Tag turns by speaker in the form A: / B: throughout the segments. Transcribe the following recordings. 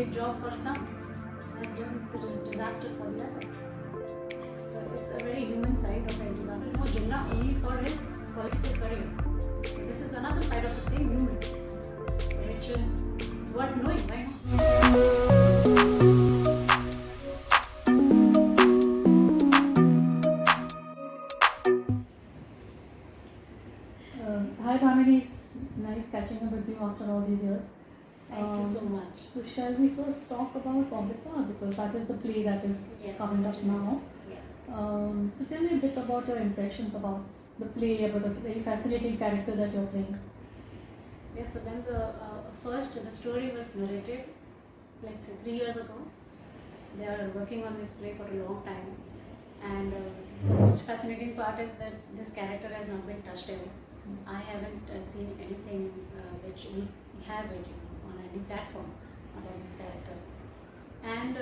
A: great job for some, has done the disaster for the other. So it's a very human side of everyone. You know, Jinnah only for his political career. So this is another side of the same human, which is worth knowing, why not?
B: Hi Bhamini, it's nice catching up with you after all these years.
A: Thank you so much.
B: So shall we first talk about Bombay Flower, because that is the play that is coming up now.
A: Yes.
B: So tell me a bit about your impressions about the play, about the very fascinating character that you're playing.
A: Yes, so when the story was narrated, let's say 3 years ago, they are working on this play for a long time, and the most fascinating part is that this character has not been touched ever. I haven't seen anything which we have it on any platform about this character. And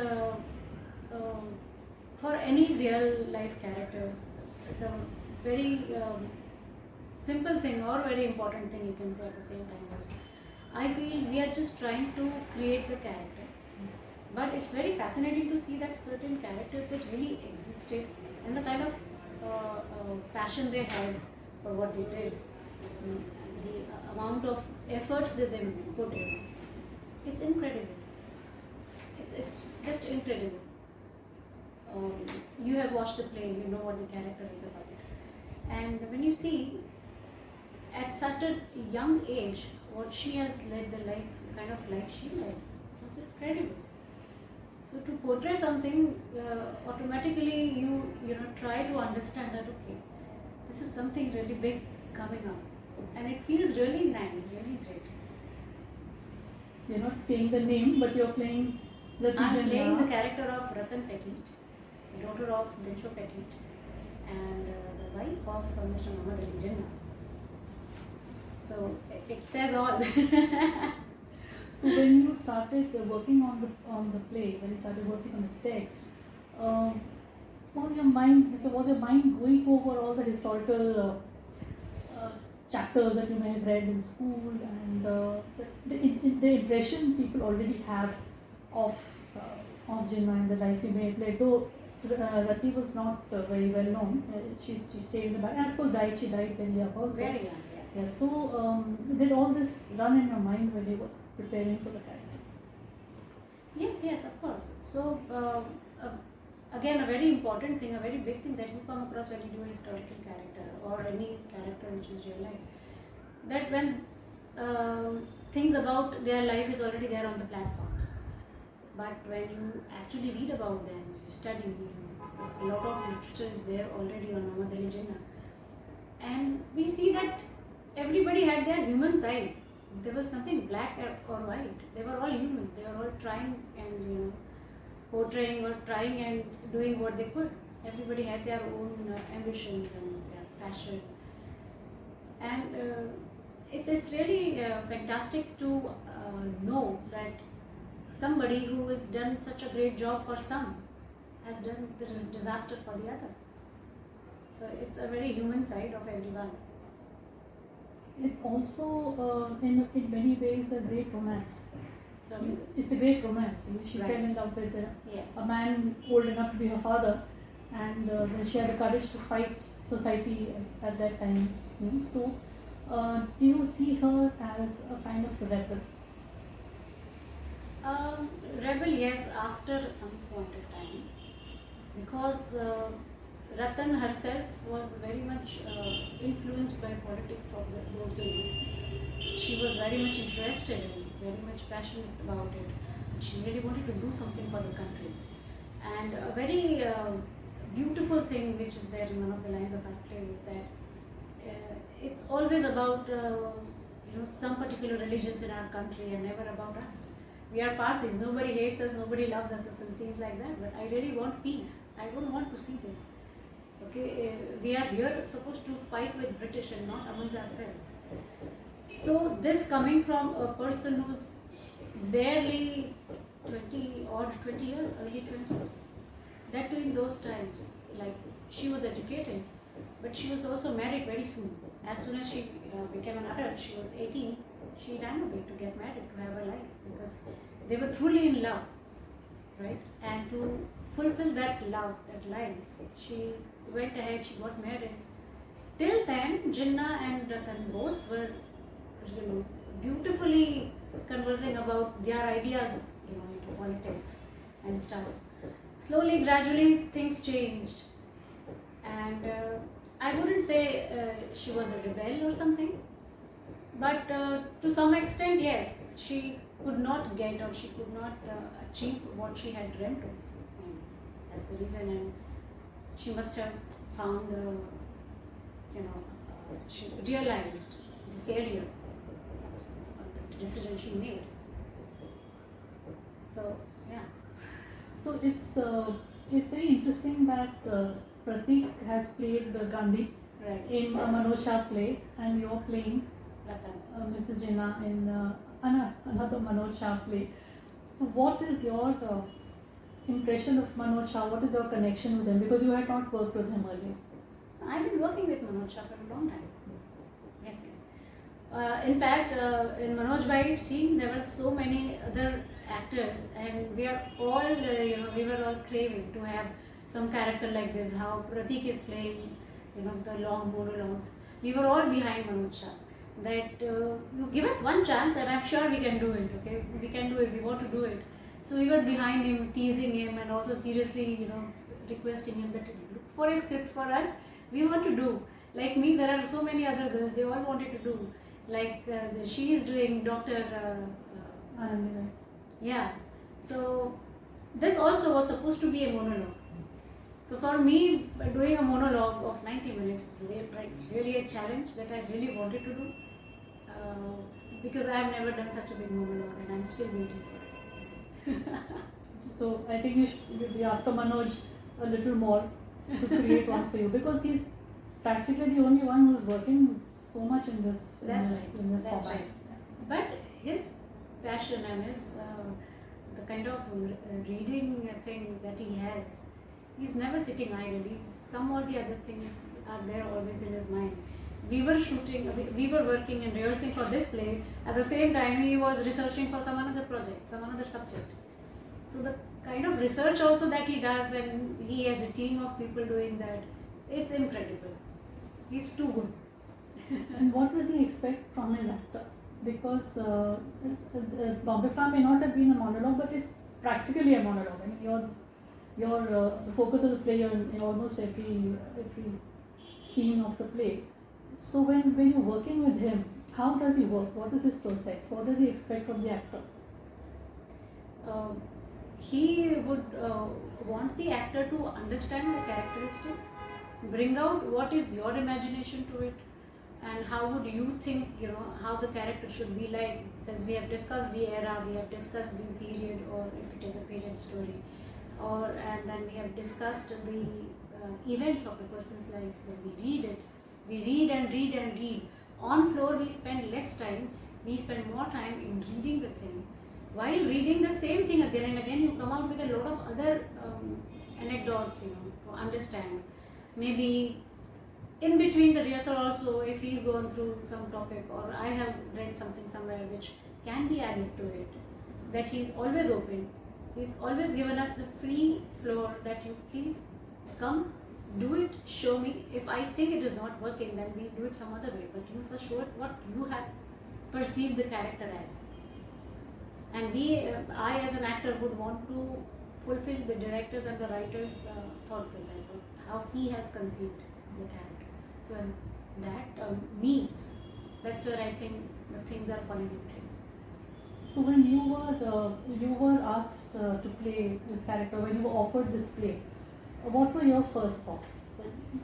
A: for any real life characters, the very simple thing or very important thing you can say at the same time is, I feel we are just trying to create the character. But it's very fascinating to see that certain characters that really existed and the kind of passion they had for what they did, the amount of efforts that they put in, it's incredible. It's just incredible. You have watched the play, you know what the character is about. And when you see at such a young age what she has led, the kind of life she led, was incredible. So to portray something, automatically you try to understand that, okay, this is something really big coming up, and it feels really nice, really great.
B: You're not saying the name, but you're playing the
A: I'm playing the character of Ratan Petit, the daughter of Dinsho Petit, and the wife of Mr. Muhammad Ali Jinnah. So it says all.
B: So when you started working on the play, when you started working on the text, was your mind going over all the historical chapters that you may have read in school, and the impression people already have of Jinnah and the life he may have led? Though Rati was not very well known, she stayed in the back, and of course she died very young also.
A: Very young, yes.
B: Yeah, so did all this run in your mind when you were preparing for the character?
A: Yes, of course. So again, a very important thing, a very big thing that you come across when you do a historical character or any character which is real life, that when things about their life is already there on the platforms, but when you actually read about them, you study, a lot of literature is there already on Muhammad Ali Jinnah, and we see that everybody had their human side. There was nothing black or white. They were all humans. They were all trying and portraying or trying and doing what they could. Everybody had their own ambitions and their passion, and it's really fantastic to know that somebody who has done such a great job for some has done the disaster for the other. So it's a very human side of everyone.
B: It's also in many ways a great romance.
A: So
B: It's a great romance. She
A: Right.
B: fell in love with
A: yes.
B: a man old enough to be her father, and then she had the courage to fight society at that time. So, do you see her as a kind of rebel?
A: Rebel, yes, after some point of time, because Ratan herself was very much influenced by politics of those days. She was very much interested in, very much passionate about it. She really wanted to do something for the country. And a very beautiful thing which is there in one of the lines of our play is that it's always about some particular religions in our country and never about us. We are Parsis, nobody hates us, nobody loves us, and things like that. But I really want peace. I don't want to see this. Okay, we are here supposed to fight with British and not amongst ourselves. So this coming from a person who's barely 20 years, early 20s, that too in those times, like she was educated, but she was also married very soon. As soon as she became an adult, she was 18, she ran away to get married, to have a life, because they were truly in love, right? And to fulfill that love, that life, she went ahead, she got married. Till then, Jinnah and Ratan both were, beautifully conversing about their ideas, into politics and stuff. Slowly, gradually, things changed, and I wouldn't say she was a rebel or something, but to some extent, yes, she could not get or she could not achieve what she had dreamt of. And that's the reason, and she must have found, she realized the failure of the decision she made. So, yeah.
B: So it's very interesting that Pratik has played Gandhi
A: Right.
B: in a Manoj Shah play, and you're playing
A: Ratan.
B: Mrs. Jinnah in another Manoj Shah play. So what is your impression of Manoj Shah? What is your connection with him? Because you had not worked with him earlier.
A: I've been working with Manoj Shah for a long time. Yes, yes. In fact, in Manoj Bhai's team, there were so many other actors, and we are all, we were all craving to have some character like this. How Pratik is playing, the long monologues. We were all behind Manoj Shah. That you give us one chance, and I'm sure we can do it. Okay, we can do it. We want to do it. So we were behind him, teasing him, and also seriously, requesting him that look for a script for us. We want to do. Like me, there are so many other girls. They all wanted to do. Like she is doing Dr.
B: Anandi,
A: Yeah. So this also was supposed to be a monologue. So for me, doing a monologue of 90 minutes is really a challenge that I really wanted to do, because I have never done such a big monologue, and I'm still waiting for it.
B: So I think you should be after Manoj a little more to create one for you, because he's practically the only one who's working so much in this
A: That's
B: format.
A: right. But his passion and his the kind of reading thing that he has, he's never sitting idle. Some or the other things are there always in his mind. We were shooting, we were working and rehearsing for this play. At the same time, he was researching for some another project, some another subject. So the kind of research also that he does, and he has a team of people doing that, it's incredible. He's too good.
B: And what does he expect from his actor? Because Bombay Flower may not have been a monologue, but it's practically a monologue. I mean, you're the focus of the play. You're in almost every scene of the play. So when you're working with him, how does he work? What is his process? What does he expect from the actor?
A: He would want the actor to understand the characteristics, bring out what is your imagination to it, and how would you think, how the character should be like, because we have discussed the era, we have discussed the period, or if it is a period story, and then we have discussed the events of the person's life. When we read it, we read and read and read. On floor we spend less time, we spend more time in reading the thing. While reading the same thing again and again, you come out with a lot of other anecdotes, to understand. Maybe in between the rehearsal also, if he's gone through some topic, or I have read something somewhere which can be added to it, that he's always open. He's always given us the free floor that you please come, do it, show me. If I think it is not working, then we do it some other way. But you first show it what you have perceived the character as. And I as an actor would want to fulfill the director's and the writer's thought process of how he has conceived the character. So when that meets, that's where I think the things are falling in place.
B: So when you were asked to play this character, when you were offered this play, what were your first thoughts?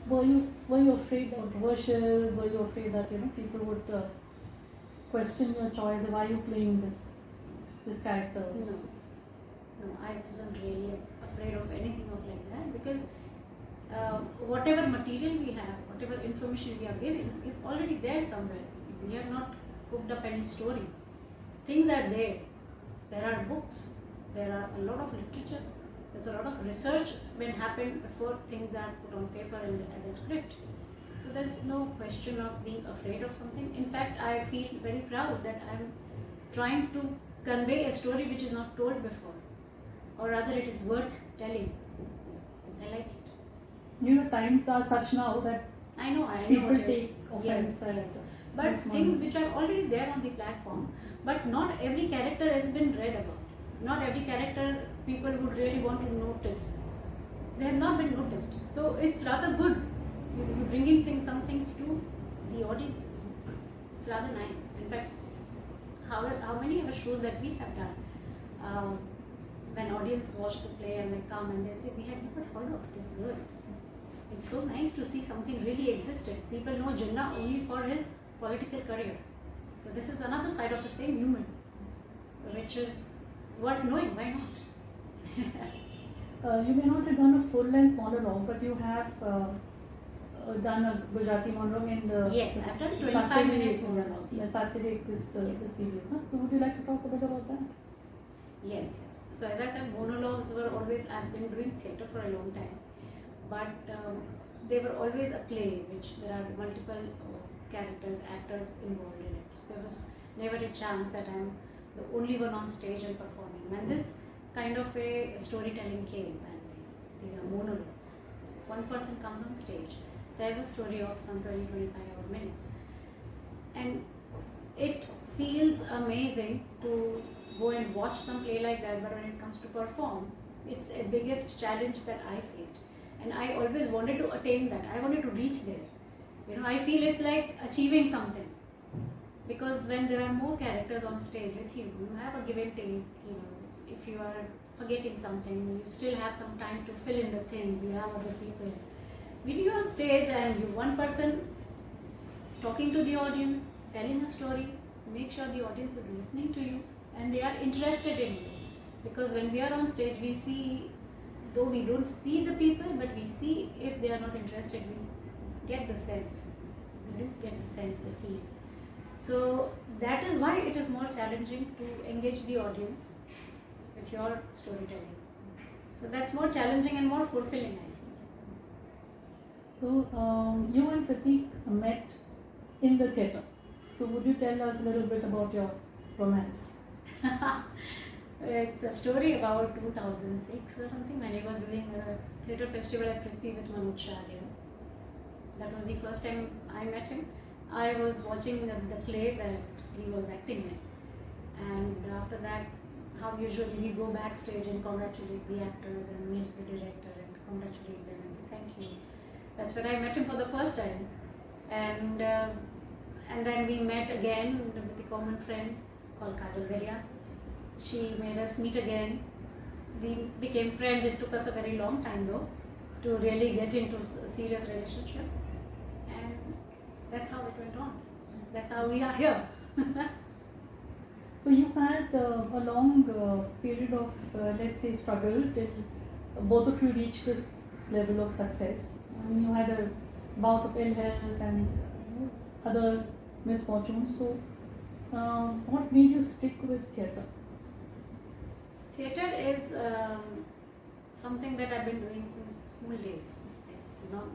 B: Were you afraid, controversial? Were you afraid that people would question your choice? Why are you playing this character?
A: No, I wasn't really afraid of anything of like that, because whatever material we have, whatever information we are giving is already there somewhere. We have not cooked up any story. Things are there. There are books. There are a lot of literature. There's a lot of research when happened before things are put on paper and as a script. So there's no question of being afraid of something. In fact, I feel very proud that I'm trying to convey a story which is not told before, or rather it is worth telling. I like it.
B: You know, times are such now that
A: I know
B: people
A: what you're-
B: take offense.
A: Yes,
B: and
A: yes. But
B: this
A: things
B: one.
A: which are already there on the platform, but not every character has been read about. Not every character people would really want to notice. They have not been noticed. So it's rather good. You're bringing some things to the audiences. It's rather nice. In fact, how many other shows that we have done, when audience watch the play and they come and they say, we had never heard of this girl. It's so nice to see something really existed. People know Jinnah only for his political career. So this is another side of the same human, which is worth knowing. Why not?
B: You may not have done a full-length monologue, but you have done a Gujarati monologue in the
A: Yes,
B: this
A: I've done 25
B: Saturday-
A: minutes monologues.
B: Yeah, Saturday this
A: Yes.
B: series. Huh? So would you like to talk a bit about that?
A: Yes. So as I said, monologues were always, I've been doing theatre for a long time, but they were always a play which there are multiple characters, actors involved in it. So there was never a chance that I'm the only one on stage and performing. When this kind of a storytelling came and there are monologues. So one person comes on stage, says a story of some 20-25 minutes, and it feels amazing to go and watch some play like that, but when it comes to perform, it's a biggest challenge that I faced, and I always wanted to attain that. I wanted to reach there. You know, I feel it's like achieving something, because when there are more characters on stage with you, you have a give and take. You know, if you are forgetting something, you still have some time to fill in the things. You have other people. When you're on stage and you one person talking to the audience, telling a story, make sure the audience is listening to you and they are interested in you. Because when we are on stage, we see, though we don't see the people, but we see if they are not interested, we get the sense. We do get the sense, the feel. So that is why it is more challenging to engage the audience with your storytelling. So that's more challenging and more fulfilling, I
B: So you and Pratik met in the theatre. So would you tell us a little bit about your romance?
A: feel. It's a story about 2006 or something, when I was doing a theatre festival at Prithvi with Manoj Shah here. That was the first time I met him. I was watching the play that he was acting in, and after that, how usually we go backstage and congratulate the actors and meet the director and congratulate them and say thank you. That's when I met him for the first time, and then we met again with a common friend called Kajal Veria. She made us meet again. We became friends. It took us a very long time though to really get into a serious relationship, and that's how it went on. That's how we are here.
B: So you had a long period of, let's say, struggle till both of you reached this level of success. I mean, you had a bout of ill health and other misfortunes. So, what made you stick with theatre?
A: Theatre is something that I've been doing since school days.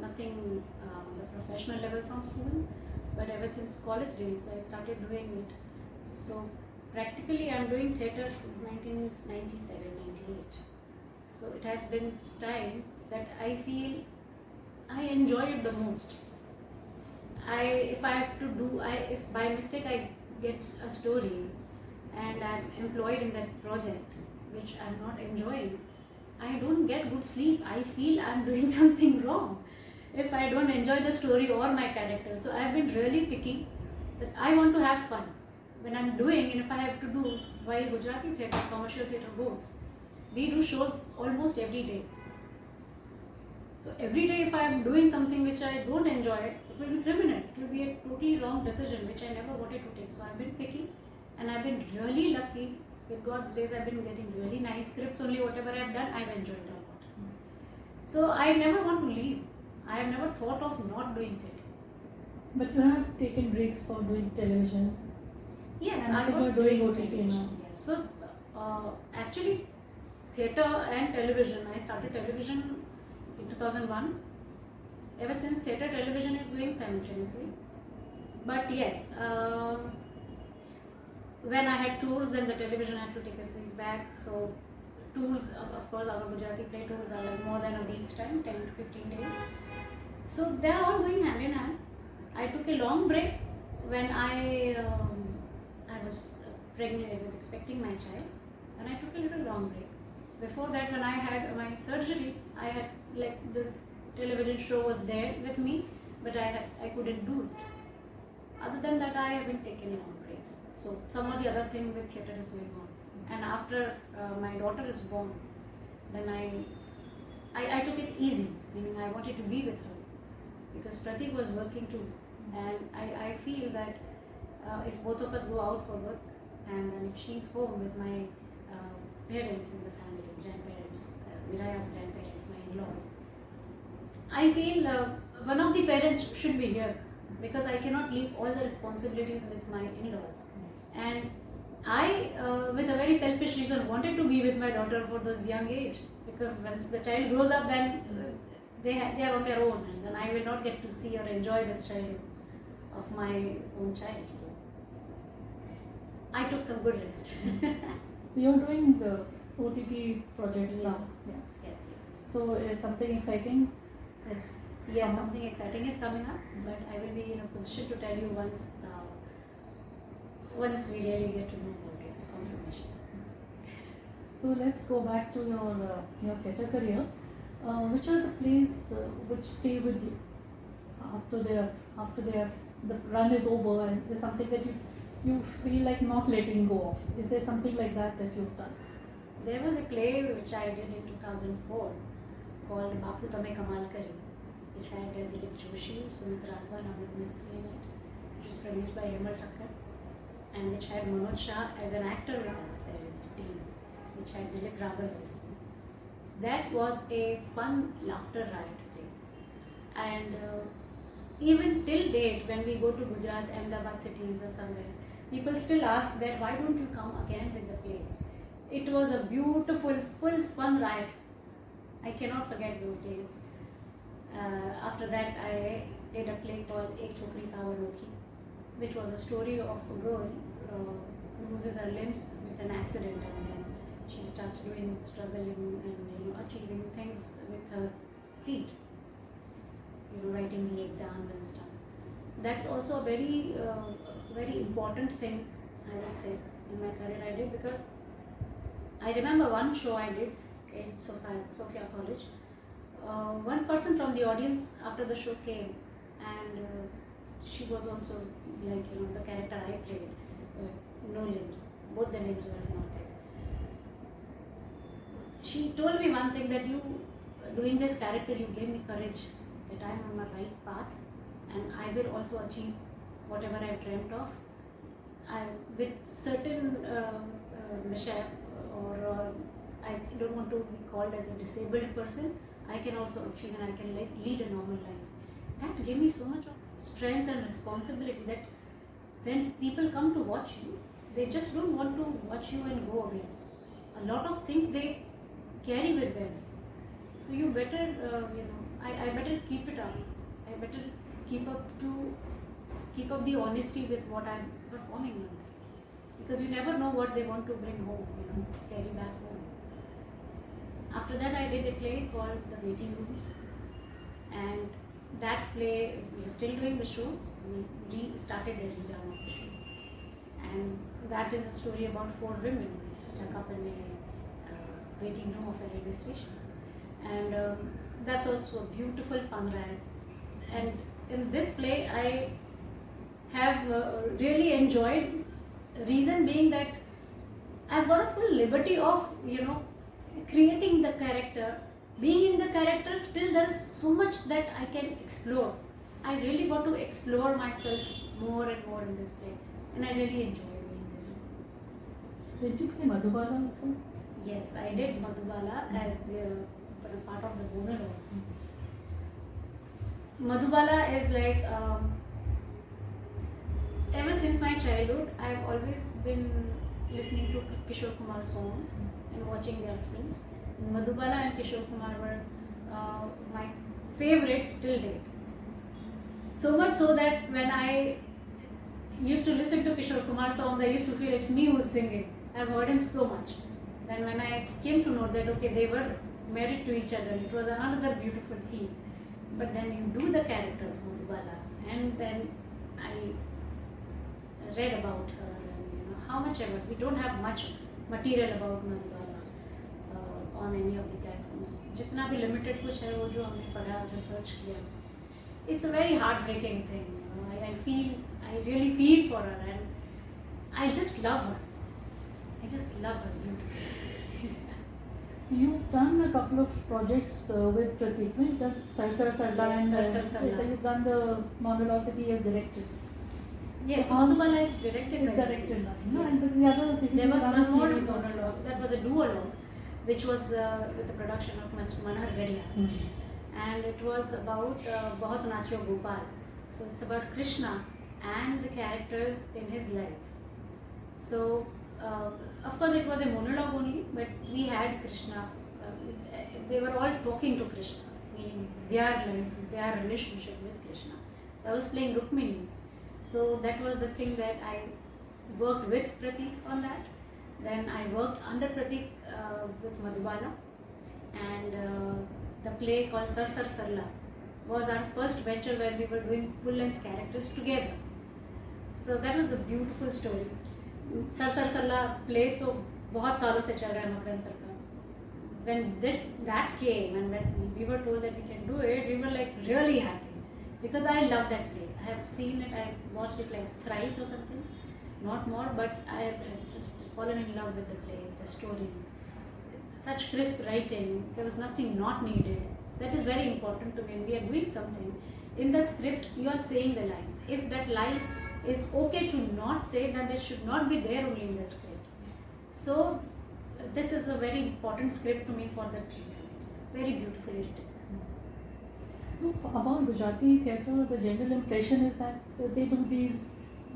A: Nothing on the professional level from school, but ever since college days I started doing it. So practically I'm doing theatre since 1997-98. So it has been this time that I feel I enjoy it the most. If by mistake I get a story and I'm employed in that project which I'm not enjoying, I don't get good sleep. I feel I'm doing something wrong if I don't enjoy the story or my character. So I've been really picky that I want to have fun when I'm doing, and if I have to do, while Gujarati theatre, commercial theatre goes, we do shows almost every day. So every day if I am doing something which I don't enjoy, it will be criminal. It will be a totally wrong decision which I never wanted to take. So I've been picky and I've been really lucky. With God's grace, I've been getting really nice scripts. Only whatever I've done, I've enjoyed a lot. So I never want to leave. I have never thought of not doing theatre.
B: But you have taken breaks for doing television.
A: Yes,
B: And
A: I
B: I think
A: was
B: you're doing
A: doing
B: OTT
A: television.
B: now.
A: Yes. So actually, theatre and television. I started television in 2001. Ever since, theatre television is going simultaneously. But yes, when I had tours, then the television had to take a seat back. So tours, of course, our Gujarati play tours are like more than a week's time, 10 to 15 days. So they are all going hand in hand. I took a long break when I was pregnant. I was expecting my child, and I took a little long break. Before that, when I had my surgery, I had like the television show was there with me, but I couldn't do it. Other than that, I haven't taken long breaks. So some of the other thing with theatre is going on. And after my daughter is born, then I took it easy, meaning I wanted to be with her because Pratik was working too, and I feel that if both of us go out for work and then if she's home with my parents in the family, grandparents, Miraya's grandparents, my in-laws, I feel one of the parents should be here because I cannot leave all the responsibilities with my in-laws. And I, with a very selfish reason, wanted to be with my daughter for this young age because once the child grows up, then they are on their own, and then I will not get to see or enjoy this childhood of my own child. So I took some good rest.
B: You're doing the OTT projects now.
A: Yes. Yes.
B: So is something exciting?
A: Yes, something exciting is coming up, but I will be in a position to tell you once we really get to know about it, the confirmation.
B: So let's go back to your theatre career. Which are the plays which stay with you after the run is over and there's something that you feel like not letting go of? Is there something like that you've done?
A: There was a play which I did in 2004 called Bapu Tame Kamal Kari, which had Dilip Joshi, Sumitra Akbar, Amit Mistry in it, which was produced by Hemal Thakkar, and which had Manoj Shah as an actor with us there in the team, which had Dilip Raval also. That was a fun laughter riot play. And even till date, when we go to Gujarat, Ahmedabad cities or somewhere, people still ask that why don't you come again with the play? It was a beautiful, full fun riot. I cannot forget those days. After that, I did a play called Ek Chokri Sawa Nokhi, which was a story of a girl who loses her limbs with an accident, and then she starts struggling and achieving things with her feet, writing the exams and stuff. That's also a very very important thing, I would say, in my career I did, because I remember one show I did in Sophia College. One person from the audience after the show came, and she was also like the character I played, no limbs, both the limbs were not there. She told me one thing, that you doing this character, you gave me courage that I am on my right path and I will also achieve whatever I dreamt of. With certain mishap, or I don't want to be called as a disabled person, I can also achieve and I can lead a normal life. That gave me so much of strength and responsibility that when people come to watch you, they just don't want to watch you and go away. A lot of things they carry with them. So you better, I better keep it up. I better keep up the honesty with what I'm performing on, because you never know what they want to bring home, carry back home. After that, I did a play called The Waiting Rooms, and that play, we're still doing the shows. We started the redone of the show, and that is a story about 4 women stuck up in a waiting room of a railway station, and that's also a beautiful fun ride. And in this play, I have really enjoyed. Reason being that I've got a full liberty of creating the character, being in the character. Still, there's so much that I can explore. I really got to explore myself more and more in this play, and I really enjoy doing this.
B: Did you play Madhubala also?
A: Yes, I did Madhubala as a part of the bonus roles. Madhubala is like, ever since my childhood, I've always been listening to Kishore Kumar songs and watching their films. Madhubala and Kishore Kumar were my favorites till date. So much so that when I used to listen to Kishore Kumar songs, I used to feel it's me who's singing. I've heard him so much. Then when I came to know that okay, they were married to each other, it was another beautiful feel. But then you do the character of Madhubala, and then I read about her, and how much ever. We don't have much material about Madhubala on any of the platforms. जितना भी limited कुछ है वो जो हमने पढ़ा, research किया. It's a very heartbreaking thing. I really feel for her, and I just love her. I just love her beautifully.
B: So you've done a couple of projects with Pratik. You've done Sar Sar Sarla,
A: Yes,
B: and
A: Sar Sar Sarla.
B: so you've done the monologue that he has directed.
A: Yes,
B: So
A: Madhubala is directed by
B: directed
A: Pratik.
B: now. No,
A: Yes.
B: and the other
A: There was
B: other
A: one more
B: series of-
A: monologue. That was a duologue, which was with the production of Manhar Gadia. And it was about Bahut Nacho Gopal. So it's about Krishna and the characters in his life. So of course it was a monologue only, but we had Krishna. They were all talking to Krishna, meaning their life, their relationship with Krishna. So I was playing Rukmini. So that was the thing that I worked with Pratik on that. Then I worked under Pratik with Madhubala, and the play called Sar Sar Sarla was our first venture where we were doing full-length characters together. So that was a beautiful story. Sar Sar Sarla play तो बहुत सालों से चल रहा है Makarand sir का. When that came and when we were told that we can do it, we were like really happy because I love that play. I have seen it, I watched it like thrice or something, not more, but I have just fallen in love with the play, the story. Such crisp writing, there was nothing not needed. That is very important to me. When we are doing something, in the script you are saying the lines. If that line is okay to not say, then they should not be there only in the script. So this is a very important script to me for that reason. It's very beautifully written.
B: So about Gujarati theatre, the general impression is that they do these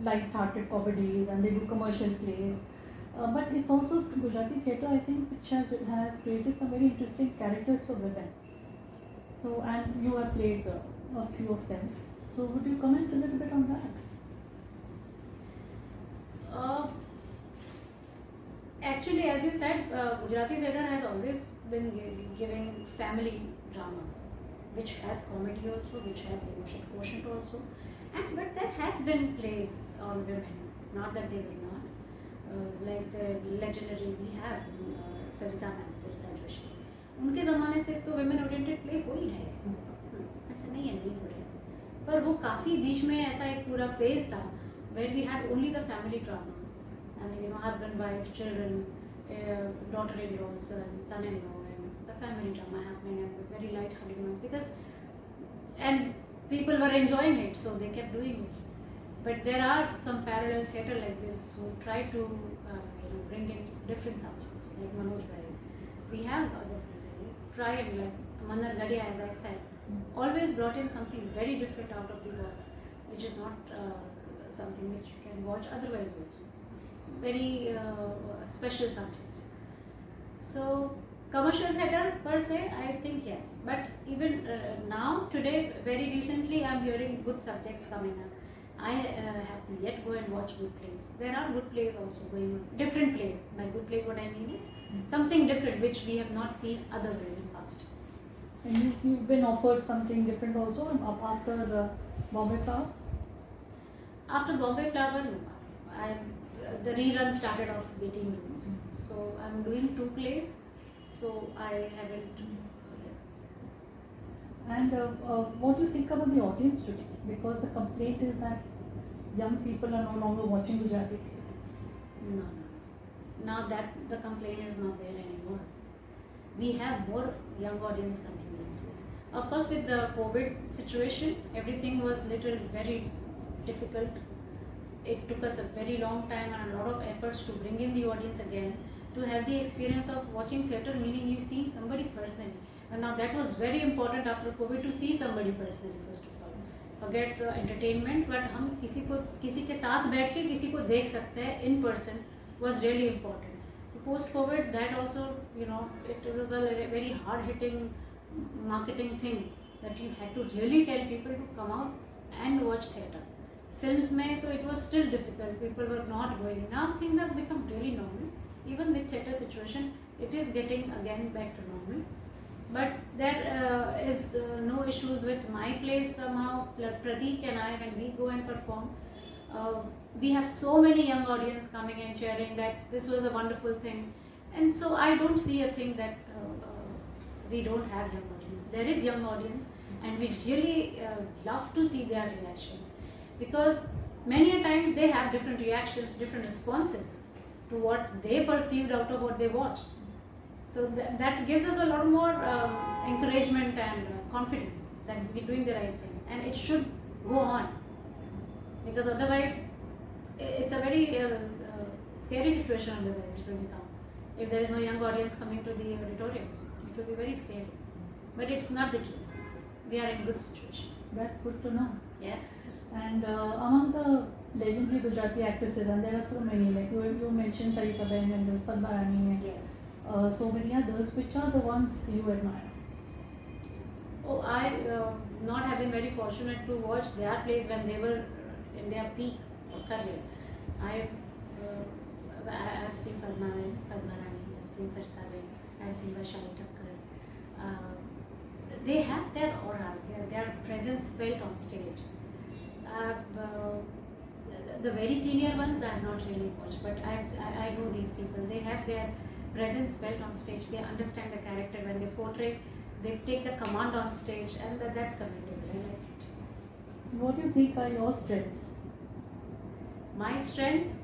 B: light-hearted comedies and they do commercial plays. But it's also Gujarati theatre, I think, which has created some very interesting characters for women. So, and you have played a few of them. So, would you comment a little bit on that?
A: Actually, as you said, Gujarati theatre has always been giving family dramas, which has comedy also, which has emotion quotient also, and but there has been plays on women. Not that they were not. Like the legendary we have Sarita Joshi. उनके ज़माने से तो women oriented play हो ही रहे हैं, ऐसा नहीं है नहीं हो रहे, पर वो काफ़ी बीच में ऐसा एक पूरा phase था where we had only the family drama and husband, wife, children, daughter-in-law, son-in-law, and the family drama happening and the very light-hearted ones and people were enjoying it, so they kept doing it. But there are some parallel theatre like this who try to bring in different subjects, like Manoj Bhai. We have other people who try and like Manar Gadia, as I said, always brought in something very different out of the box, which is not something which you can watch otherwise also. Very special subjects. So commercial theatre per se, I think yes. But even now, today, very recently, I am hearing good subjects coming up. I have to yet go and watch good plays. There are good plays also going on. Different plays. By good plays, what I mean is something different which we have not seen otherwise in past.
B: And you've been offered something different also after the Bombay Flower?
A: After Bombay Flower, no. The rerun started off waiting rooms. So I'm doing 2 plays. So I haven't.
B: And what do you think about the audience today? Because the complaint is that young people are no longer watching Gujarati plays.
A: No. Now that the complaint is not there anymore. We have more young audience coming these days. Of course, with the COVID situation, everything was very difficult. It took us a very long time and a lot of efforts to bring in the audience again, to have the experience of watching theatre, meaning you see somebody personally. And now that was very important after COVID to see somebody personally first of all. Forget entertainment, but हम किसी के साथ बैठ के किसी को देख सकते हैं in person was really important. So post COVID, that also it was a very hard hitting marketing thing that you had to really tell people to come out and watch theatre films mein to it was still difficult, people were not going. Now things have become really normal. Even with theatre situation, it is getting again back to normal. But there is no issues with my plays somehow. Pratik and I, when we go and perform, we have so many young audience coming and cheering that this was a wonderful thing. And so I don't see a thing that we don't have young audience. There is young audience, and we really love to see their reactions, because many a times they have different reactions, different responses to what they perceived out of what they watched. So that gives us a lot more encouragement and confidence that we're doing the right thing, and it should go on, because otherwise it's a very scary situation. Otherwise it will become, if there is no young audience coming to the auditoriums, it will be very scary. But it's not the case. We are in good situation.
B: That's good to know.
A: Yeah.
B: And among the legendary Gujarati actresses, and there are so many, like you mentioned Sarita Ben and there's Padma Rani and
A: Yes.
B: so many others. Which are the ones you admire?
A: Oh, I not have been very fortunate to watch their plays when they were in their peak career. I have seen Padma Rani, I've seen Sarita Ben, I've seen Vaishali Thakkar. They have their aura, their presence felt on stage. The very senior ones I have not really watched, but I know these people. They have their presence felt on stage. They understand the character when they portray. They take the command on stage, and that's commendable. I like it.
B: What do you think are your strengths?
A: My strengths,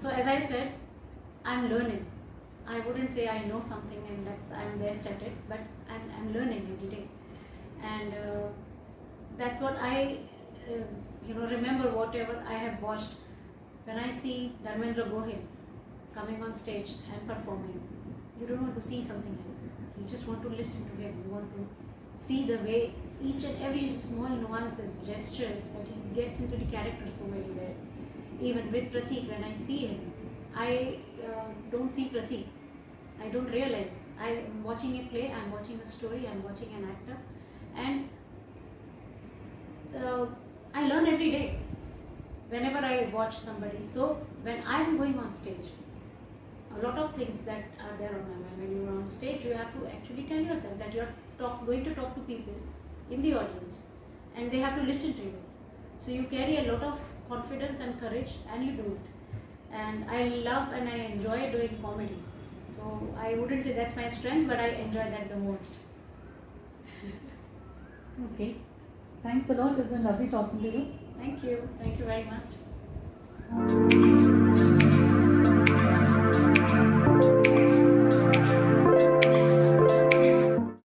A: so as I said, I'm learning. I wouldn't say I know something and that I'm best at it, but I'm learning every day. And that's what I remember whatever I have watched. When I see Dharmendra Gohil coming on stage and performing, you don't want to see something else. You just want to listen to him. You want to see the way each and every small nuances, gestures, that he gets into the character so very well. Even with Pratik, when I see him, I don't see Pratik. I don't realize. I am watching a play, I am watching a story, I am watching an actor, and I learn every day whenever I watch somebody. So when I am going on stage, a lot of things that are there on my mind. When you are on stage, you have to actually tell yourself that you are going to talk to people in the audience, and they have to listen to you. So you carry a lot of confidence and courage, and you do it. And I love and I enjoy doing comedy. So I wouldn't say that's my strength, but I enjoy that the most.
B: Okay. Thanks a lot. It's been lovely talking to you.
A: Thank you. Thank you very much.